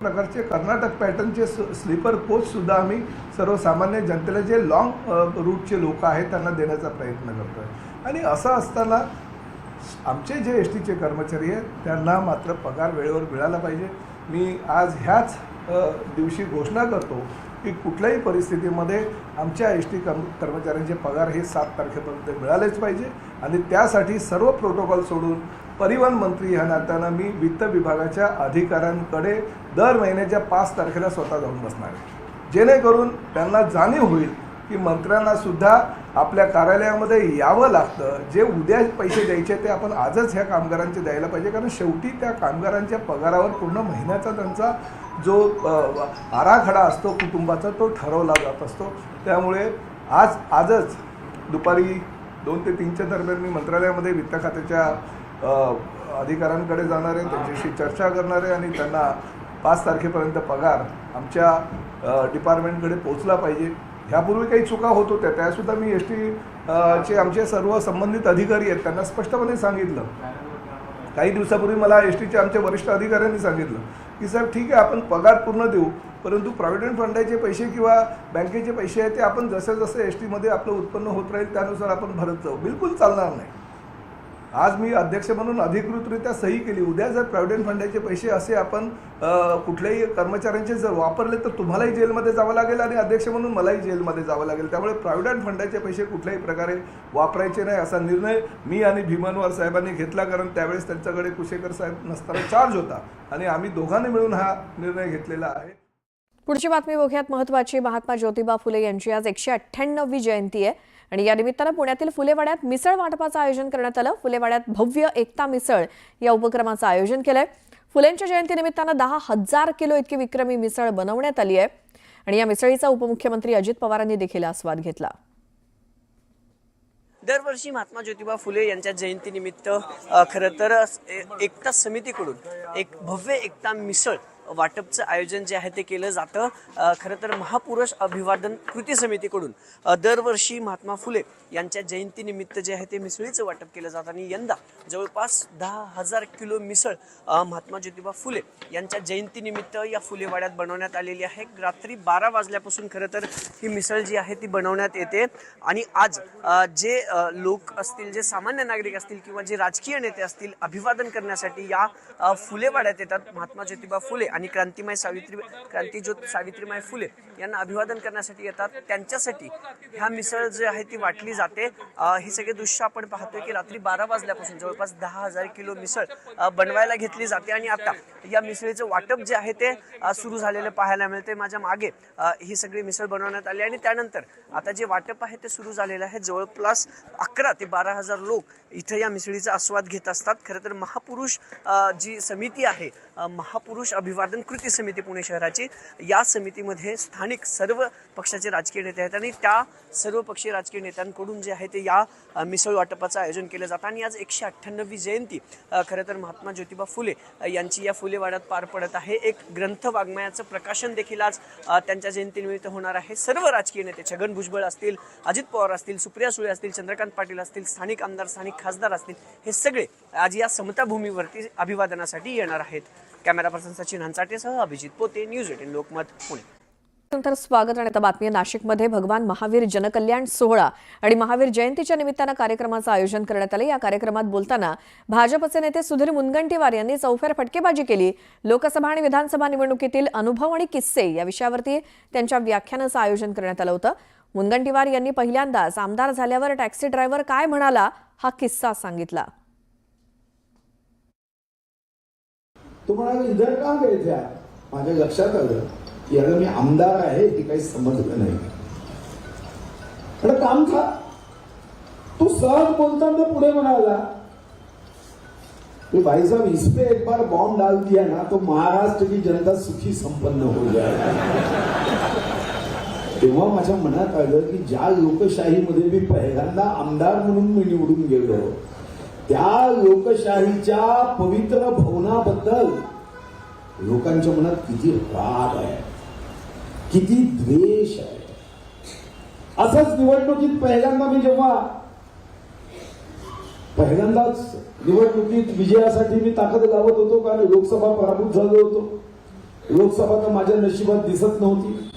प्रकारचे Karnataka पॅटर्नचे sleeper coach सुद्धा आम्ही सर्वसामान्य जनतेला जे लॉंग रूटचे लोक आहेत त्यांना देण्याचा प्रयत्न करतो आहे। आणि असं असताना आमचे जे एस टीचे कर्मचारी आहेत त्यांना मात्र पगार वेळेवर मिळाला पाहिजे। मी आज ह्याच दिवशी घोषणा करतो की कुठल्याही परिस्थितीमध्ये आमच्या एस टी कर्मचाऱ्यांचे पगार हे 7 तारखेपर्यंत मिळालेच पाहिजे। आणि त्यासाठी सर्व प्रोटोकॉल सोडून परिवहन मंत्री ह्या नात्यानं मी वित्त विभागाच्या अधिकाऱ्यांकडे दर महिन्याच्या 5 तारखेला स्वतः जाऊन बसणार आहे, जेणेकरून त्यांना जाणीव होईल की मंत्र्यांना सुद्धा आपल्या कार्यालयामध्ये यावं लागतं। जे उद्या पैसे द्यायचे ते आपण आजच ह्या कामगारांचे द्यायला पाहिजे, कारण शेवटी त्या कामगारांच्या पगारावर पूर्ण महिन्याचा त्यांचा जो आराखडा असतो कुटुंबाचा तो ठरवला जात असतो। त्यामुळे आजच दुपारी 2 ते 3च्या दरम्यान मी मंत्रालयामध्ये वित्त खात्याच्या अधिकाऱ्यांकडे जाणार आहे, त्यांच्याशी चर्चा करणार आहे आणि त्यांना 5 तारखेपर्यंत पगार आमच्या डिपार्टमेंटकडे पोहोचला पाहिजे। ह्यापूर्वी काही चुका होत होत्या त्यासुद्धा मी एस टीचे आमचे सर्व संबंधित अधिकारी आहेत त्यांना स्पष्टपणे सांगितलं। काही दिवसापूर्वी मला एस टीचे आमच्या वरिष्ठ अधिकाऱ्यांनी सांगितलं की सर ठीक आहे आपण पगार पूर्ण देऊ, परंतु प्रॉव्हिडंट फंडाचे पैसे किंवा बँकेचे पैसे आहेत ते आपण जसं जसं एस टीमध्ये आपलं उत्पन्न होत राहील त्यानुसार आपण भरत जाऊ, बिलकुल चालणार नाही। आज मी अध्यक्ष म्हणून अधिकृतरित्या सही केली। उद्या जर प्रॉव्हिडंट फंडाचे पैसे असे आपण कुठल्याही कर्मचाऱ्यांचे जर वापरले तर तुम्हालाही जेलमध्ये जावं लागेल आणि अध्यक्ष म्हणून मलाही जेलमध्ये जावं लागेल। त्यामुळे प्रॉव्हिडंट फंडाचे पैसे कुठल्याही प्रकारे वापरायचे नाही असा निर्णय मी आणि भीमनवार साहेबांनी घेतला, कारण त्यावेळेस त्यांच्याकडे कुशेकर साहेब नसताना चार्ज होता आणि आम्ही दोघांनी मिळून हा निर्णय घेतलेला आहे। पुढची बातमी बघूयात। महत्त्वाची महात्मा ज्योतिबा फुले यांची आज 198वी जयंती आहे आणि या निमित्तानं पुण्यातील फुलेवाड्यात मिसळ वाटपाचं आयोजन करण्यात आलं। फुलेवाड्यात भव्य एकता मिसळ या उपक्रमाचं आयोजन केलंय। फुलेंच्या जयंतीनिमित्तानं 10,000 किलो इतकी विक्रमी मिसळ बनवण्यात आली आहे आणि या मिसळीचा उपमुख्यमंत्री अजित पवारांनी देखील आस्वाद घेतला। दरवर्षी महात्मा ज्योतिबा फुले यांच्या जयंतीनिमित्त खरं तर एकता समितीकडून एक भव्य एकता मिसळ वाटपचं आयोजन जे आहे ते केलं जातं। खरं तर महापुरुष अभिवादन कृती समितीकडून दरवर्षी महात्मा फुले यांच्या जयंतीनिमित्त जे आहे ते मिसळीचं वाटप केलं जातं आणि यंदा जवळपास 10,000 किलो मिसळ महात्मा ज्योतिबा फुले यांच्या जयंतीनिमित्त या फुलेवाड्यात बनवण्यात आलेली आहे। रात्री 12 वाजल्यापासून खरं तर ही मिसळ जी आहे ती बनवण्यात येते आणि आज जे लोक असतील, जे सामान्य नागरिक असतील किंवा जे राजकीय नेते असतील अभिवादन करण्यासाठी या फुलेवाड्यात येतात। महात्मा ज्योतिबा फुले आणि क्रांतीज्योत सावित्रीबाई फुले यांना अभिवादन करण्यासाठी येतात। त्यांच्यासाठी ह्या मिसळ जी आहे ती वाटली जाते। ही सगळे दृश्य आपण पाहतोय की रात्री 12 वाजल्यापासून जवळपास 10,000 किलो मिसळ बनवायला घेतली जाते आणि आता या मिसळीचं वाटप जे आहे ते सुरू झालेलं पाहायला मिळते। माझ्या मागे ही सगळी मिसळ बनवण्यात आली आणि त्यानंतर आता जे वाटप आहे ते सुरू झालेलं आहे। जवळपास 11 ते 12,000 लोक इथं या मिसळीचा आस्वाद घेत असतात। खरं तर महापुरुष जी समिती आहे, महापुरुष अभिवादन कृती समिती पुणे शहराची, या समितीमध्ये स्थानिक सर्व पक्षाचे राजकीय नेते आहेत आणि त्या सर्व पक्षीय राजकीय नेत्यांकडून जे आहे ते या मिसळ वाटपाचं आयोजन केलं जातं आणि आज 198वी जयंती खरं तर महात्मा ज्योतिबा फुले यांची या फुलेवाड्यात पार पडत आहे। एक ग्रंथ वाङ्मयाचं प्रकाशन देखील आज त्यांच्या जयंतीनिमित्त होणार आहे। सर्व राजकीय नेते, छगन भुजबळ असतील, अजित पवार असतील, सुप्रिया सुळे असतील, चंद्रकांत पाटील असतील, स्थानिक आमदार, स्थानिक खासदार असतील, हे सगळे आज या समता भूमीवरती अभिवादनासाठी येणार आहेत। कॅमेरा पर्सन सचिन हंचाटेसह अभिजित पोते, न्यूज 18 लोकमत, पुणे। नंतर स्वागत आणि आता बातमी। नाशिकमध्ये भगवान महावीर जनकल्याण सोहळा आणि महावीर जयंतीच्या निमित्तानं कार्यक्रमाचं आयोजन करण्यात आलं। या कार्यक्रमात बोलताना भाजपचे नेते सुधीर मुनगंटीवार यांनी चौफेर फटकेबाजी केली। लोकसभा आणि विधानसभा निवडणुकीतील अनुभव आणि किस्से या विषयावरती त्यांच्या व्याख्यानाचं आयोजन करण्यात आलं होतं। मुनगंटीवार यांनी पहिल्यांदाच आमदार झाल्यावर टॅक्सी ड्रायव्हर काय म्हणाला हा किस्सा सांगितला। तुम्हाला इधर का गए थे? माझ्या लक्षात आलं की अगर मी आमदार आहे हे काही समजलं नाही। काम था तू सहज बोलताना पुढे म्हणाला कि भाई साहब इस पे एक बार बॉम्ब डाल दिया ना तो महाराष्ट्र की जनता सुखी संपन्न हो जाए। तेव्हा माझ्या मनात आलं की ज्या लोकशाहीमध्ये मी पहिल्यांदा आमदार म्हणून मी निवडून गेलो त्या लोकशाहीच्या पवित्र भवनाबद्दल लोकांच्या मनात किती राग आहे, किती द्वेष आहे। असंच निवडणुकीत पहिल्यांदा मी जेव्हा पहिल्यांदाच निवडणुकीत विजयासाठी मी ताकद लावत होतो, कारण लोकसभा पराभूत झालो होतो, लोकसभा तर माझ्या नशिबात दिसत नव्हती.